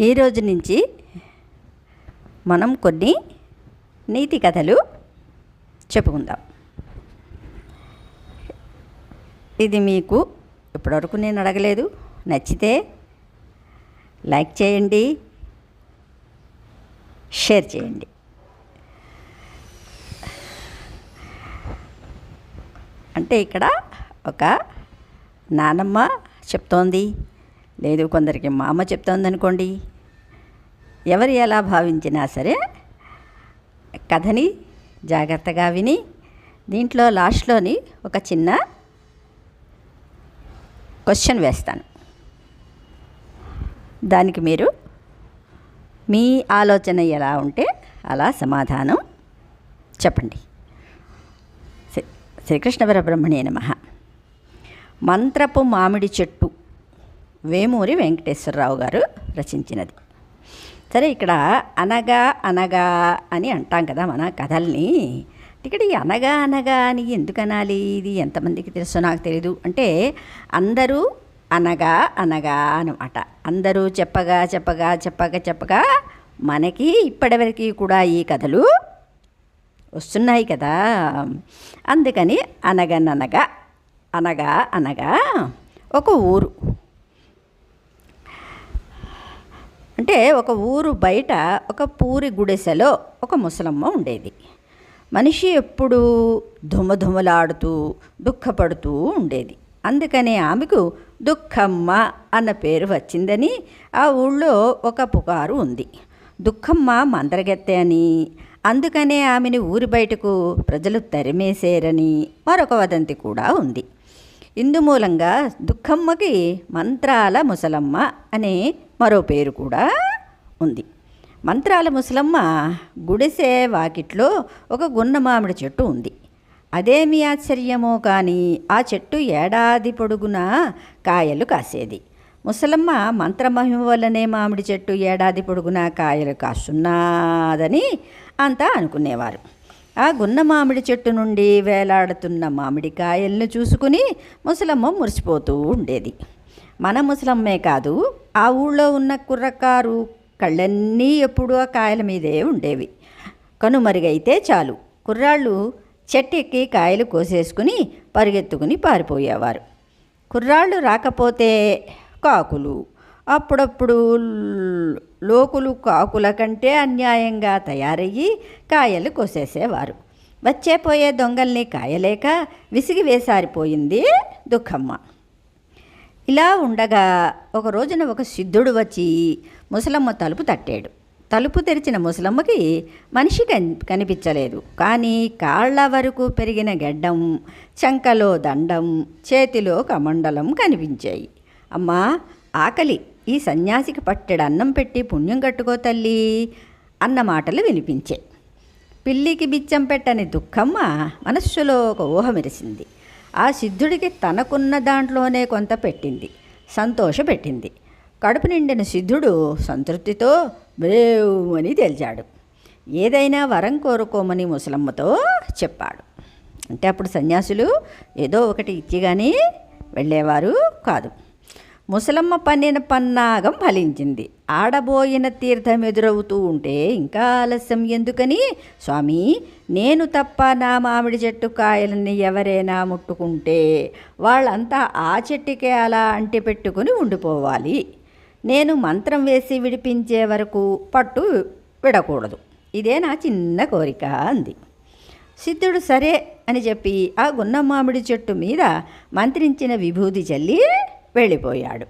ఈరోజు నుంచి మనం కొన్ని నీతి కథలు చెప్పుకుందాం. ఇది మీకు ఇప్పటివరకు నేను అడగలేదు. నచ్చితే లైక్ చేయండి, షేర్ చేయండి. అంటే ఇక్కడ ఒక నానమ్మ చెప్తోంది, లేదు కొందరికి మా అమ్మ చెప్తోంది అనుకోండి. ఎవరు ఎలా భావించినా సరే కథని జాగ్రత్తగా విని దీంట్లో లాస్ట్లోని ఒక చిన్న క్వశ్చన్ వేస్తాను. దానికి మీరు మీ ఆలోచన ఎలా ఉంటే అలా సమాధానం చెప్పండి. శ్రీకృష్ణ పరబ్రహ్మణే నమః. మంత్రపు మామిడి చెట్టు, వేమూరి వెంకటేశ్వరరావు గారు రచించినది. సరే, ఇక్కడ అనగా అనగా అని అంటాం కదా మన కథల్ని. ఇక్కడ ఈ అనగా అనగా అని ఎందుకు అనాలి, ఇది ఎంతమందికి తెలుసో నాకు తెలీదు. అంటే అందరూ అనగా అనగా అన్నమాట. అందరూ చెప్పగా చెప్పగా చెప్పగా చెప్పగా మనకి ఇప్పటివరకు కూడా ఈ కథలు వస్తున్నాయి కదా. అందుకని అనగననగా అనగా అనగా ఒక ఊరు, అంటే ఒక ఊరు బయట ఒక పూరి గుడిసెలో ఒక ముసలమ్మ ఉండేది. మనిషి ఎప్పుడూ దుమదుమలాడుతూ దుఃఖపడుతూ ఉండేది. అందుకనే ఆమెకు దుఃఖమ్మ అన్న పేరు వచ్చిందని ఆ ఊళ్ళో ఒక పుకారు ఉంది. దుఃఖమ్మ మందరగత్తె అని, అందుకనే ఆమెని ఊరి బయటకు ప్రజలు తరిమేసేరని మరొక వదంతి కూడా ఉంది. ఇందుమూలంగా దుఃఖమ్మకి మంత్రాల ముసలమ్మ అనే మరో పేరు కూడా ఉంది. మంత్రాల ముసలమ్మ గుడిసె వాకిట్లో ఒక గున్న మామిడి చెట్టు ఉంది. అదేమి ఆశ్చర్యమో కానీ ఆ చెట్టు ఏడాది పొడుగునా కాయలు కాసేది. ముసలమ్మ మంత్రమహిమ వల్లనే మామిడి చెట్టు ఏడాది పొడుగునా కాయలు కాస్తున్నదని అంతా అనుకునేవారు. ఆ గున్న మామిడి చెట్టు నుండి వేలాడుతున్న మామిడికాయలను చూసుకుని ముసలమ్మ మురిసిపోతూ ఉండేది. మన ముసలమ్మే కాదు, ఆ ఊళ్ళో ఉన్న కుర్రకారు కళ్ళన్నీ ఎప్పుడూ ఆ కాయల మీదే ఉండేవి. కనుమరుగైతే చాలు కుర్రాళ్ళు చెట్టెక్కి కాయలు కోసేసుకుని పరిగెత్తుకుని పారిపోయేవారు. కుర్రాళ్ళు రాకపోతే కాకులు, అప్పుడప్పుడు లోకులు కాకుల కంటే అన్యాయంగా తయారయ్యి కాయలు కోసేసేవారు. వచ్చేపోయే దొంగల్ని కాయలేక విసిగి వేసారిపోయింది దుఃఖమ్మ. ఇలా ఉండగా ఒక రోజున ఒక సిద్ధుడు వచ్చి ముసలమ్మ తలుపు తట్టాడు. తలుపు తెరిచిన ముసలమ్మకి మనిషి కనిపించలేదు, కానీ కాళ్ళ వరకు పెరిగిన గెడ్డం, చంకలో దండం, చేతిలో కమండలం కనిపించాయి. అమ్మా, ఆకలి, ఈ సన్యాసికి పట్టెడు అన్నం పెట్టి పుణ్యం కట్టుకో తల్లి అన్న మాటలు వినిపించాయి. పిల్లికి బిచ్చం పెట్టని దుఃఖమ్మ మనస్సులో ఒక ఊహ మెరిసింది. ఆ సిద్ధుడికి తనకున్న దాంట్లోనే కొంత పెట్టింది, సంతోషపెట్టింది. కడుపు నిండిన సిద్ధుడు సంతృప్తితో బ్రేవుమని తేల్చాడు. ఏదైనా వరం కోరుకోమని ముసలమ్మతో చెప్పాడు. అంటే అప్పుడు సన్యాసులు ఏదో ఒకటి ఇచ్చిగాని వెళ్ళేవారు కాదు. ముసలమ్మ పన్నిన పన్నాగం ఫలించింది. ఆడబోయిన తీర్థం ఎదురవుతూ ఉంటే ఇంకా ఆలస్యం ఎందుకని, స్వామి, నేను తప్ప నా మామిడి చెట్టు కాయలని ఎవరైనా ముట్టుకుంటే వాళ్ళంతా ఆ చెట్టుకే అలా అంటిపెట్టుకుని ఉండిపోవాలి. నేను మంత్రం వేసి విడిపించే వరకు పట్టు విడకూడదు. ఇదే నా చిన్న కోరిక అంది. సిద్ధుడు సరే అని చెప్పి ఆ గున్న మామిడి చెట్టు మీద మంత్రించిన విభూది చల్లి వెళ్ళిపోయాడు.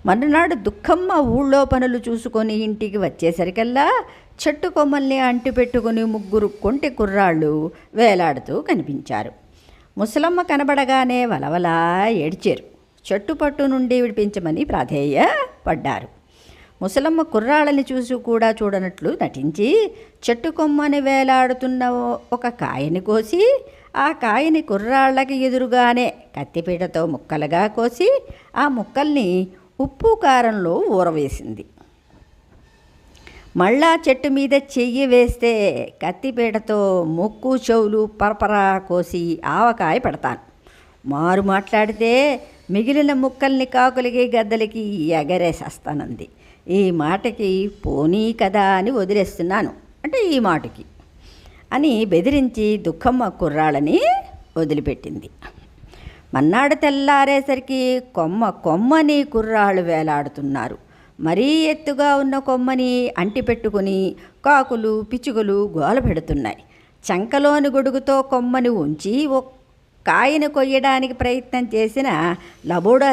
మరునాడు దుఃఖమ్మ ఊళ్ళో పనులు చూసుకొని ఇంటికి వచ్చేసరికల్లా చెట్టు కొమ్మల్ని అంటిపెట్టుకుని ముగ్గురు కొంటి కుర్రాళ్ళు వేలాడుతూ కనిపించారు. ముసలమ్మ కనబడగానే వలవలా ఏడ్చారు. చెట్టు పట్టు నుండి విడిపించమని ప్రాధేయపడ్డారు. ముసలమ్మ కుర్రాళ్ళని చూసి కూడా చూడనట్లు నటించి చెట్టు కొమ్మని వేలాడుతున్న ఒక కాయని కోసి ఆ కాయని కుర్రాళ్ళకి ఎదురుగానే కత్తిపీటతో ముక్కలుగా కోసి ఆ ముక్కల్ని ఉప్పు కారంలో ఊరవేసింది. మళ్ళా చెట్టు మీద చెయ్యి వేస్తే కత్తిపీటతో ముక్కు చెవులు పరపరా కోసి ఆవకాయ పెడతాను. మారు మాట్లాడితే మిగిలిన ముక్కల్ని కాకులకి గద్దలకి ఎగరేసేస్తానంది. ఈ మాటకి పోనీ కదా అని వదిలేస్తున్నాను, అంటే ఈ మాటకి అని బెదిరించి దుఃఖమ్మ కుర్రాళ్ళని వదిలిపెట్టింది. మన్నాడు తెల్లారేసరికి కొమ్మని కుర్రాళ్ళు వేలాడుతున్నారు. మరీ ఎత్తుగా ఉన్న కొమ్మని అంటిపెట్టుకుని కాకులు పిచ్చుకలు గోల పెడుతున్నాయి. చంకలోని గొడుగుతో కొమ్మని ఉంచి కాయను కొయ్యడానికి ప్రయత్నం చేసిన లబోడా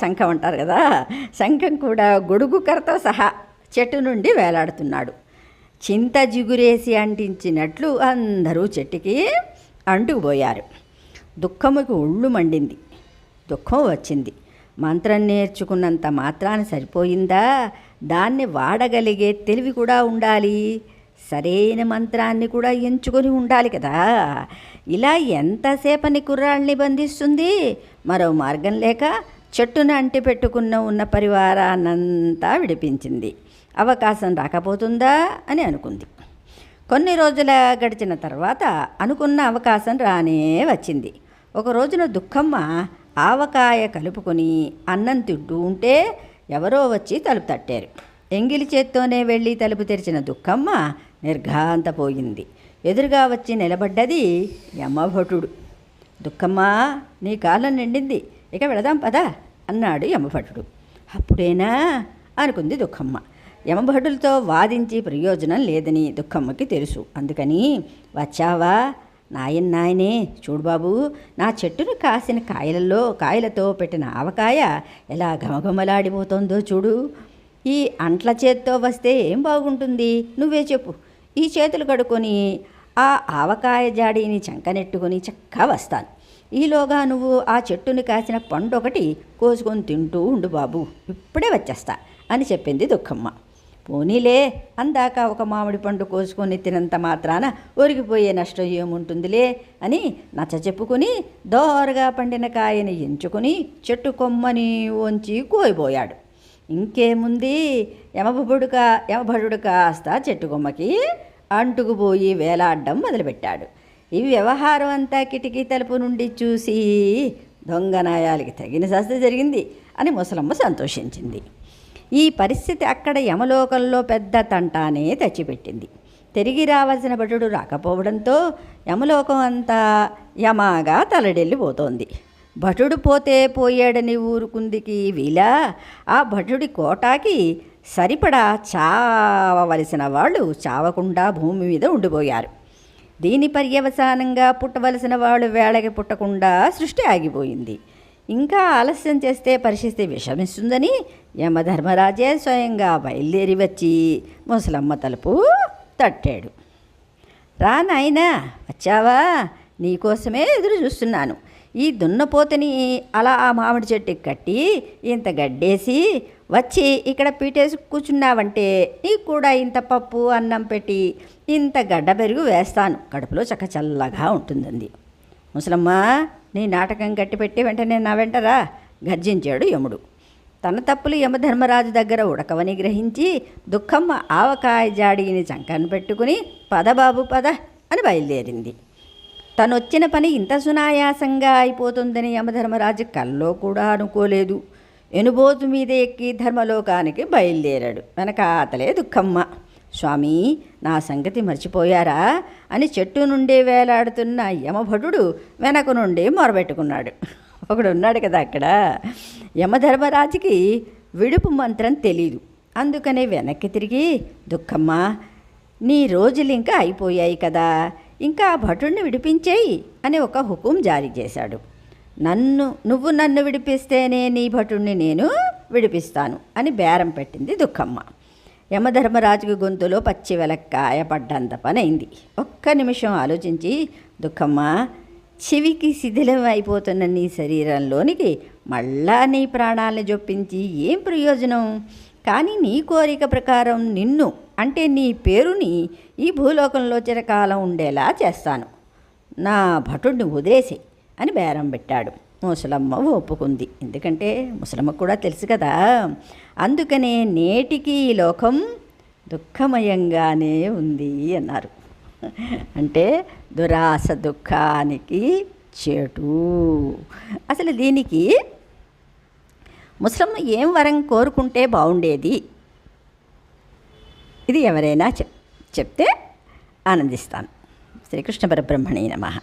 శంఖం అంటారు కదా, శంఖం కూడా గొడుగు కర్రతో సహా చెట్టు నుండి వేలాడుతున్నాడు. చింత జిగురేసి అంటించినట్లు అందరూ చెట్టుకి అంటుకుపోయారు. దుఃఖముకి ఒళ్ళు మండింది, దుఃఖం వచ్చింది. మంత్రం నేర్చుకున్నంత మాత్రాన సరిపోయిందా? దాన్ని వాడగలిగే తెలివి కూడా ఉండాలి, సరైన మంత్రాన్ని కూడా ఎంచుకొని ఉండాలి కదా. ఇలా ఎంతసేపని కుర్రాళ్ళని బంధిస్తుంది? మరో మార్గం లేక చెట్టును అంటిపెట్టుకున్న ఉన్న పరివారాన్నంతా విడిపించింది. అవకాశం రాకపోతుందా అని అనుకుంది. కొన్ని రోజుల గడిచిన తర్వాత అనుకున్న అవకాశం రానే వచ్చింది. ఒక రోజున దుఃఖమ్మ ఆవకాయ కలుపుకొని అన్నం తింటూ ఉంటే ఎవరో వచ్చి తలుపు తట్టారు. ఎంగిలి చేత్తోనే వెళ్ళి తలుపు తెరిచిన దుఃఖమ్మ నిర్ఘాంతపోయింది. ఎదురుగా వచ్చి నిలబడ్డది యమభటుడు. దుఃఖమ్మ, నీ కాలం నిండింది, ఇక వెళదాం పదా అన్నాడు యమభటుడు. అప్పుడేనా అనుకుంది దుఃఖమ్మ. యమభటులతో వాదించి ప్రయోజనం లేదని దుఃఖమ్మకి తెలుసు. అందుకని, వచ్చావా? నాయనే, చూడు బాబు, నా చెట్టును కాసిన కాయలతో పెట్టిన ఆవకాయ ఎలా ఘమఘమలాడిపోతుందో చూడు. ఈ అంట్ల చేత్తో వస్తే ఏం బాగుంటుంది? నువ్వే చెప్పు. ఈ చేతులు కడుక్కొని ఆ ఆవకాయ జాడీని చంకనెట్టుకొని చక్కా వస్తాను. ఈలోగా నువ్వు ఆ చెట్టుని కాసిన పండు ఒకటి కోసుకొని తింటూ ఉండు బాబు, ఇప్పుడే వచ్చేస్తా అని చెప్పింది దుఃఖమ్మ. పోనీలే, అందాక ఒక మామిడి పండు కోసుకొని తినంత మాత్రాన ఒరిగిపోయే నష్టం ఏముంటుందిలే అని నచ్చ చెప్పుకుని దోరగా పండిన కాయని ఎంచుకుని చెట్టు కొమ్మని వంచి కోయిపోయాడు. ఇంకేముంది, యమభటుడు కాస్త చెట్టు కొమ్మకి అంటుకుపోయి వేలాడడం మొదలుపెట్టాడు. ఈ వ్యవహారం అంతా కిటికీ తలుపు నుండి చూసి దొంగనాయాలకి తగిన శాస్త్ర జరిగింది అని ముసలమ్మ సంతోషించింది. ఈ పరిస్థితి అక్కడ యమలోకంలో పెద్ద తంటానే తెచ్చిపెట్టింది. తిరిగి రావాల్సిన భటుడు రాకపోవడంతో యమలోకం అంతా యమాగా తలడెళ్ళిపోతోంది. భటుడు పోతే పోయాడని ఊరుకుందికి వీలా, ఆ భటుడి కోటాకి సరిపడా చావవలసిన వాళ్ళు చావకుండా భూమి మీద ఉండిపోయారు. దీని పర్యవసానంగా పుట్టవలసిన వాళ్ళు వేళకి పుట్టకుండా సృష్టి ఆగిపోయింది. ఇంకా ఆలస్యం చేస్తే పరిస్థితి విషమిస్తుందని యమధర్మరాజే స్వయంగా బయలుదేరి వచ్చి ముసలమ్మ తలుపు తట్టాడు. రా నాయనా, వచ్చావా? నీకోసమే ఎదురు చూస్తున్నాను. ఈ దున్నపోతని అలా ఆ మామిడి చెట్టుకి కట్టి ఇంత గడ్డేసి వచ్చి ఇక్కడ పీటేసి కూర్చున్నావంటే నీకు కూడా ఇంత పప్పు అన్నం పెట్టి ఇంత గడ్డ పెరుగు వేస్తాను, కడుపులో చల్లగా ఉంటుందంది. ముసలమ్మ, నీ నాటకం గట్టిపెట్టి వెంటనే నా వెంటరా గర్జించాడు యముడు. తన తప్పులు యమధర్మరాజు దగ్గర ఉడకవని గ్రహించి దుఃఖమ్మ ఆవకాయ జాడీని చంకను పెట్టుకుని పద బాబు పద అని బయలుదేరింది. తనొచ్చిన పని ఇంత సునాయాసంగా అయిపోతుందని యమధర్మరాజు కల్లో కూడా అనుకోలేదు. ఎనుబోతు మీద ఎక్కి ధర్మలోకానికి బయలుదేరాడు. వెనకాతలే దుఃఖమ్మ. స్వామి, నా సంగతి మర్చిపోయారా అని చెట్టు నుండి వేలాడుతున్న యమభటుడు వెనక నుండి మొరబెట్టుకున్నాడు. ఒకడు ఉన్నాడు కదా అక్కడ. యమధర్మరాజుకి విడుపు మంత్రం తెలీదు. అందుకని వెనక్కి తిరిగి, దుఃఖమ్మ, నీ రోజులు ఇంకా అయిపోయాయి కదా, ఇంకా ఆ భటుడిని విడిపించేయి అని ఒక హుకుం జారీ చేశాడు. నువ్వు నన్ను విడిపిస్తేనే నీ భటుడిని నేను విడిపిస్తాను అని బేరం పెట్టింది దుఃఖమ్మ. యమధర్మరాజుకి గొంతులో పచ్చి వెలక్కాయ పడ్డంత పనైంది. ఒక్క నిమిషం ఆలోచించి, దుఃఖమ్మ, చెవికి శిథిలం అయిపోతున్న నీ శరీరంలోనికి మళ్ళా నీ ప్రాణాలని జొప్పించి ఏం ప్రయోజనం? కానీ నీ కోరిక ప్రకారం నిన్ను, అంటే నీ పేరుని ఈ భూలోకంలో చిరకాలం ఉండేలా చేస్తాను. నా భటుడిని వదిలేసి అని బేరం పెట్టాడు. ముసలమ్మ ఒప్పుకుంది. ఎందుకంటే ముసలమ్మకు కూడా తెలుసు కదా. అందుకనే నేటికి ఈ లోకం దుఃఖమయంగానే ఉంది అన్నారు. అంటే దురాశ దుఃఖానికి చేటు. అసలు దీనికి ముసలమ్మ ఏం వరం కోరుకుంటే బాగుండేది? ఇది ఎవరైనా చెప్తే ఆనందిస్తాను. శ్రీకృష్ణ పరబ్రహ్మణే నమః.